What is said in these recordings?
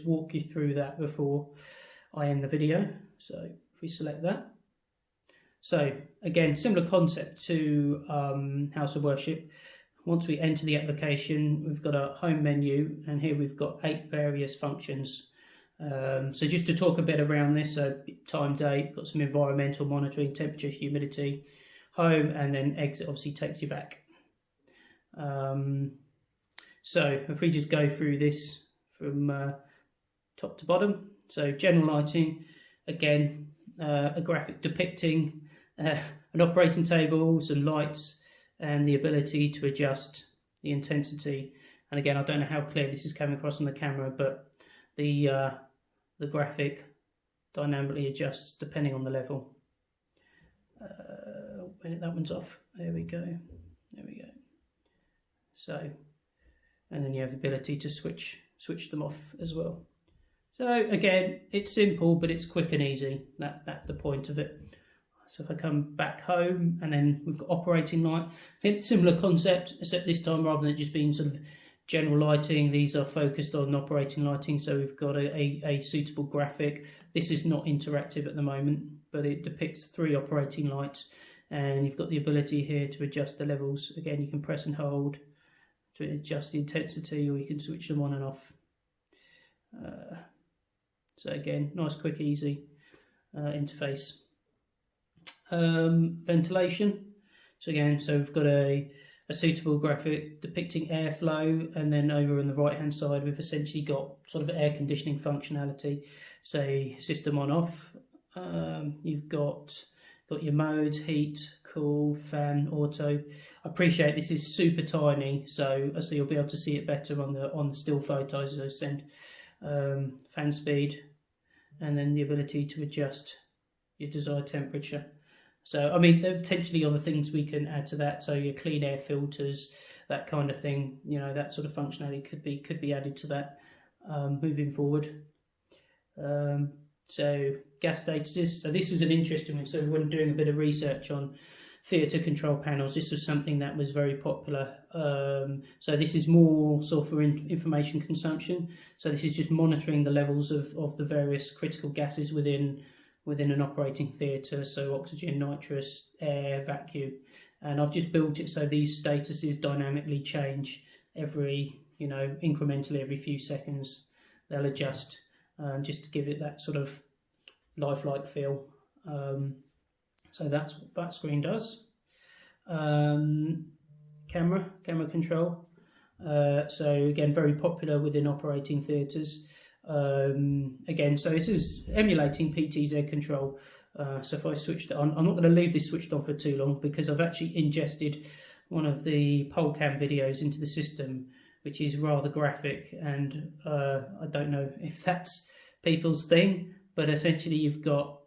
just walk you through that before I end the video. So if we select that. So again, similar concept to House of Worship. Once we enter the application, we've got a home menu, and here we've got 8 various functions. So just to talk a bit around this, so time, date, got some environmental monitoring, temperature, humidity, home, and then exit obviously takes you back. So if we just go through this from top to bottom, so general lighting, again, a graphic depicting an operating table, some lights, and the ability to adjust the intensity. And again, I don't know how clear this is coming across on the camera, but the graphic dynamically adjusts depending on the level. When that one's off, there we go. So, and then you have the ability to switch them off as well. So again, it's simple, but it's quick and easy. That's the point of it. So if I come back home, and then we've got operating light, similar concept, except this time rather than it just being sort of general lighting, these are focused on operating lighting. So we've got a suitable graphic. This is not interactive at the moment, but it depicts 3 operating lights, and you've got the ability here to adjust the levels. Again, you can press and hold to adjust the intensity, or you can switch them on and off. So again, nice, quick, easy interface. Ventilation. So again, so we've got a suitable graphic depicting airflow, and then over on the right hand side we've essentially got sort of air conditioning functionality. Say system on off. You've got your modes: heat, cool, fan, auto. I appreciate this is super tiny, so you'll be able to see it better on the still photos I send. Fan speed, and then the ability to adjust your desired temperature. So I mean, there are potentially other things we can add to that. So your clean air filters, that kind of thing. You know, that sort of functionality could be added to that moving forward. So gas statuses. So this was an interesting one. So when doing a bit of research on theatre control panels, this was something that was very popular. So this is more sort of for information consumption. So this is just monitoring the levels of the various critical gases within an operating theatre, so oxygen, nitrous, air, vacuum. And I've just built it so these statuses dynamically change incrementally every few seconds. They'll adjust just to give it that sort of lifelike feel. So that's what that screen does. Camera control. So again, very popular within operating theatres. Again, so this is emulating PTZ control. So if I switched it on, I'm not going to leave this switched on for too long, because I've actually ingested one of the poll cam videos into the system, which is rather graphic, and I don't know if that's people's thing, but essentially you've got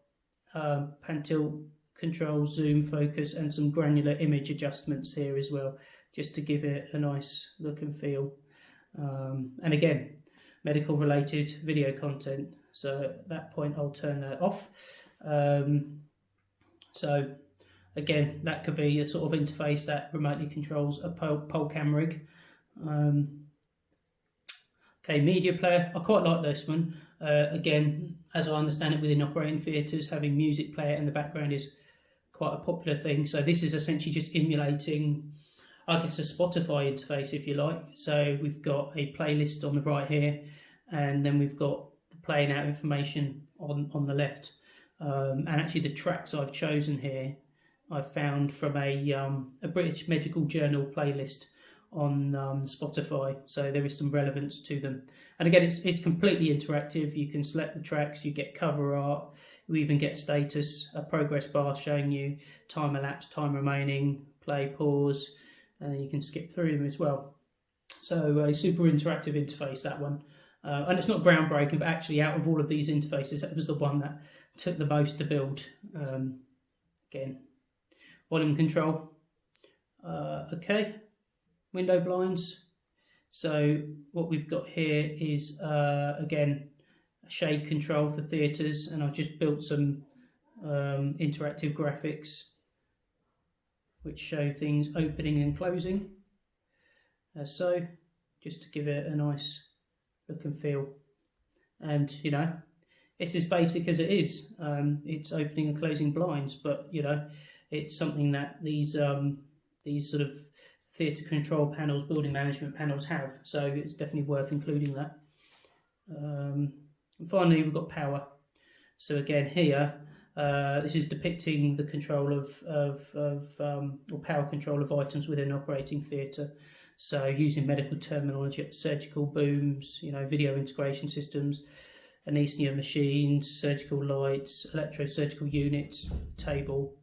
pan tilt control, zoom, focus, and some granular image adjustments here as well, just to give it a nice look and feel. And again, medical related video content, so at that point I'll turn that off. So again, that could be a sort of interface that remotely controls a poll cam rig. Okay, media player, I quite like this one. Again, as I understand it, within operating theatres, having music player in the background is quite a popular thing. So this is essentially just emulating, I guess, a Spotify interface, if you like. So we've got a playlist on the right here, and then we've got the playing out information on the left. And actually the tracks I've chosen here, I've found from a British Medical Journal playlist on Spotify, so there is some relevance to them. And again, it's completely interactive. You can select the tracks, you get cover art, you even get status, a progress bar showing you time elapsed, time remaining, play, pause, and then you can skip through them as well. So a super interactive interface, that one. And it's not groundbreaking, but actually out of all of these interfaces, that was the one that took the most to build. Again, volume control. Okay, window blinds. So what we've got here is, again, shade control for theatres, and I've just built some interactive graphics which show things opening and closing, as so, just to give it a nice look and feel. and you know, it's as basic as it is. It's opening and closing blinds, but you know, it's something that these sort of theatre control panels, building management panels have. So it's definitely worth including that. And finally, we've got power. So again, here, this is depicting the control or power control of items within an operating theatre. So using medical terminology, surgical booms, you know, video integration systems, anaesthesia machines, surgical lights, electrosurgical units, table.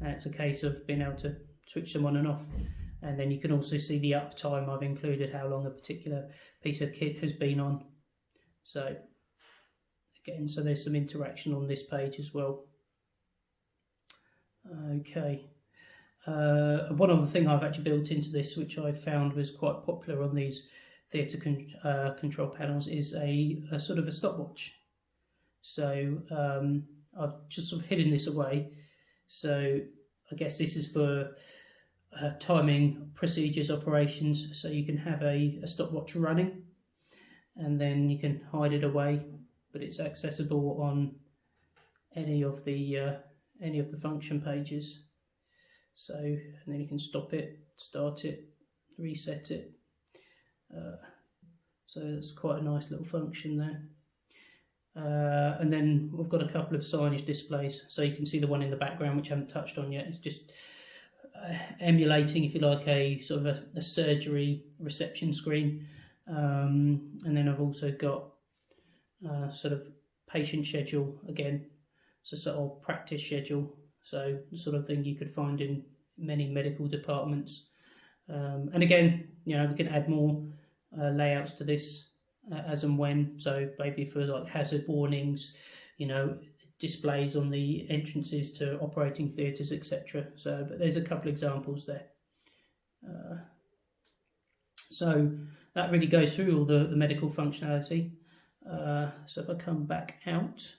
It's a case of being able to switch them on and off. And then you can also see the uptime. I've included how long a particular piece of kit has been on. So again, so there's some interaction on this page as well. Okay. One other thing I've actually built into this, which I found was quite popular on these theatre control panels, is a sort of a stopwatch. So I've just sort of hidden this away. So I guess this is for timing procedures, operations. So you can have a stopwatch running, and then you can hide it away, but it's accessible on any of the function pages. So, and then you can stop it, start it, reset it. So it's quite a nice little function there. And then we've got a couple of signage displays. So you can see the one in the background, which I haven't touched on yet. It's just emulating, if you like, a sort of a surgery reception screen. And then I've also got sort of patient schedule again, so sort of practice schedule. So the sort of thing you could find in many medical departments. And again, you know, we can add more layouts to this as and when. So maybe for like hazard warnings, you know, displays on the entrances to operating theatres, etc. So, but there's a couple examples there. So that really goes through all the medical functionality. So if I come back out,